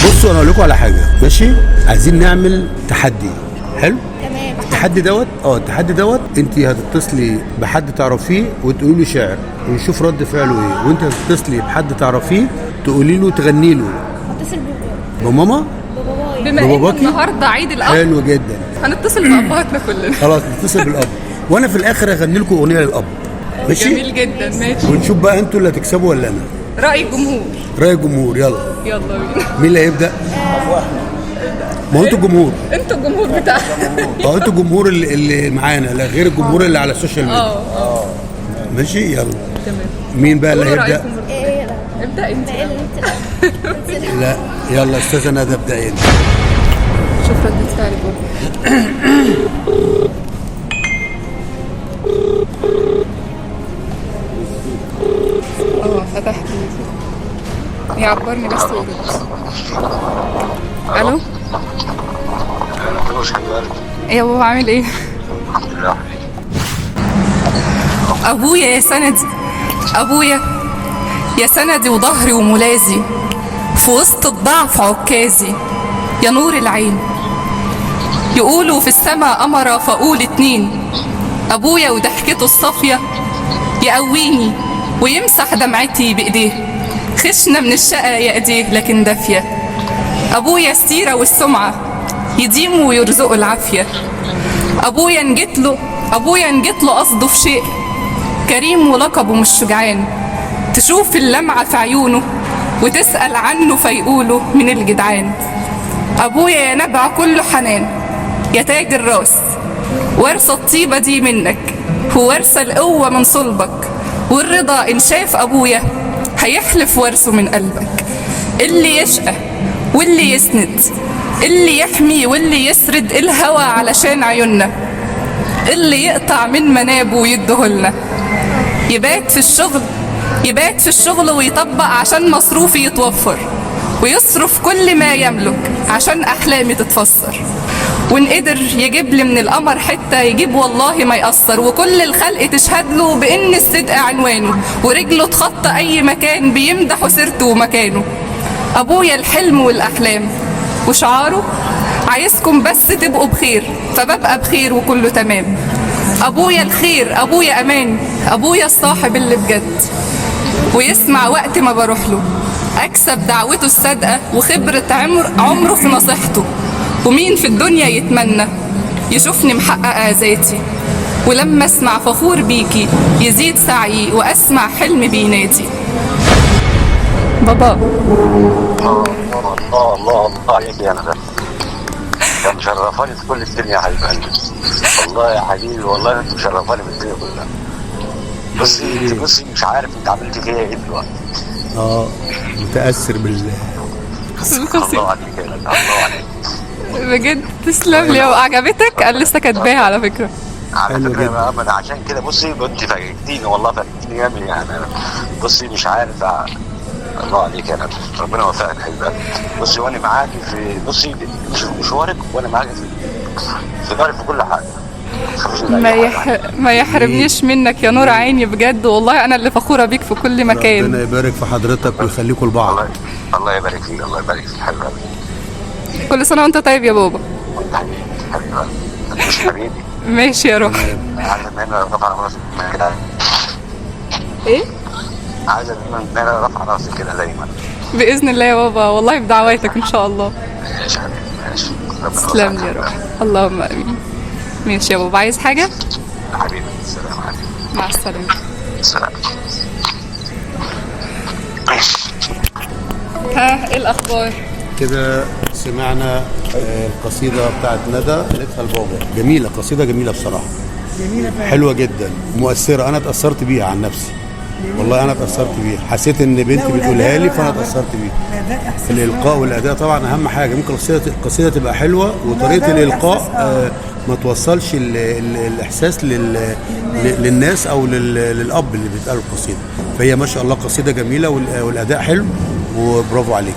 بصوا انا اقول لكم على حاجه، ماشي؟ عايزين نعمل تحدي. حلو؟ تمام. التحدي دوت انت هتتصلي بحد تعرفيه وتقولي له شعر ونشوف رد فعله ايه، وانت هتتصلي بحد تعرفيه تقولي له تغني له. اتصل بماما؟ ببابايا. بما ان باباكي؟ النهارده عيد الاب حلو جدا. هنتصل بابهاتنا كلنا. خلاص نتصل بالاب وانا في الاخر اغني لكم اغنيه للاب. ماشي؟ جميل جدا، ماشي. ونشوف بقى انتوا اللي هتكسبوا ولا انا. رأي الجمهور. راي الجمهور، يلا يلا بينا. مين اللي هيبدا؟ ما هو انتوا الجمهور. انتوا الجمهور بتاعنا. اه انتوا الجمهور اللي معانا، لا غير الجمهور اللي على السوشيال ميديا. ماشي يلا. تمام. مين بقى اللي قولوا هيبدا؟ رأيكم. ايه لا ابدأ انت. ايه اللي انت لا يلا استاذه ندى ابدأي انت. شوف ردة فعل بابا. فتحت يعبرني بس ويرد. الو. ايه يا بابا عامل ايه؟ ابويا يا سندي، ابويا يا سندي وظهري وملاذي، في وسط الضعف عكازي يا نور العين. يقولوا في السما قمرة فاقول اتنين، ابويا وضحكته الصافية يقويني ويمسح دمعتي بايديه. خشنة من الشقا يا ايديه لكن دافية. ابويا السيرة والسمعة يديمه ويرزقه العافية. ابويا نجت له قصده في شيء كريم ولقبه مش شجعان. تشوف اللمعة في عيونه وتسأل عنه فيقولوا من الجدعان. ابويا يا نبع كله حنان يا تاج الراس، وارثة الطيبة دي منك ووارثة القوة من صلبك. والرضا إن شاف أبويا هيحلف ورثه من قلبك. اللي يشقى واللي يسند، اللي يحمي واللي يسرد الهوى علشان عيوننا. اللي يقطع من منابه ويدهولنا. يبات في الشغل ويطبق عشان مصروفي يتوفر، ويصرف كل ما يملك عشان أحلامي تتفسر. وإن قدر يجيب لي من القمر حتة يجيب والله ما يقصر. وكل الخلق تشهد له بإن الصدق عنوانه، ورجله تخطى أي مكان بيمدحوا سيرته ومكانه. أبويا الحلم والأحلام وشعاره عايزكم بس تبقوا بخير، فببقى بخير وكله تمام. أبويا الخير، أبويا أمان، أبويا الصاحب اللي بجد، ويسمع وقت ما بروح له. أكسب دعوته الصادقة وخبرة عمره في نصيحته. ومين في الدنيا يتمنى يشوفني محققة ذاتي، ولما اسمع فخور بيكي يزيد سعيي واسمع حلم بينادي. بابا الله عليك يا ندى، انت مشرفاني في كل الدنيا يا حبيب قلبي. والله يا حبيبي، والله انت مشرفاني في الدنيا كلها. بصي مش عارف انت عملت فيا ايه دلوقتي. متأثر بالله. الله عليك يا ندى، الله عليك بجد. تسلم لي. وعجبتك؟ انا لسه كاتباها على فكره. على فكره يا ماما، عشان كده بصي انت فاجئتيني، والله فاجئتيني جامد يعني. بصي مش عارف الله عليك يا ندى، ربنا يوفقك يا حبيبي. بصي وانا معاكي في مشوارك، وانا معاكي في ظهري في كل حاجه. ما يحرمنيش منك يا نور عيني بجد، والله انا اللي فخوره بيك في كل مكان. ربنا يبارك في حضرتك ويخليكم لبعض. الله يبارك فيك، الله يبارك فيك حبيبي. كل سنه وانت طيب يا بابا. وانت حبيبي مش حبيبي. ماشي يا روح. عايز ان انا رفع راسي كده. ايه؟ عايز ان انا رفع راسي كده دايما باذن الله يا بابا، والله بدعواتك ان شاء الله. ماشي حبيبي، ماشي. تسلم لي يا روح. اللهم امين. ماشي يا بابا، عايز حاجه؟ حبيبي السلام عليكم. مع السلامه. السلام. ها ايه الاخبار؟ كده سمعنا القصيدة بتاعت ندى قالتها لبابا. جميلة، قصيدة جميلة بصراحة، جميلة فعلا، حلوة جدا، مؤثرة. أنا اتأثرت بيها عن نفسي، والله أنا اتأثرت بيها. حسيت إن بنتي بتقولها لي فأنا اتأثرت بيها. الأداء إحساس الإلقاء والأداء طبعا أهم حاجة. ممكن القصيدة تبقى حلوة وطريقة الإلقاء ما توصلش الإحساس للناس أو للأب اللي بيتقال القصيدة. فهي ما شاء الله قصيدة جميلة والأداء حلو، وبرافو عليك.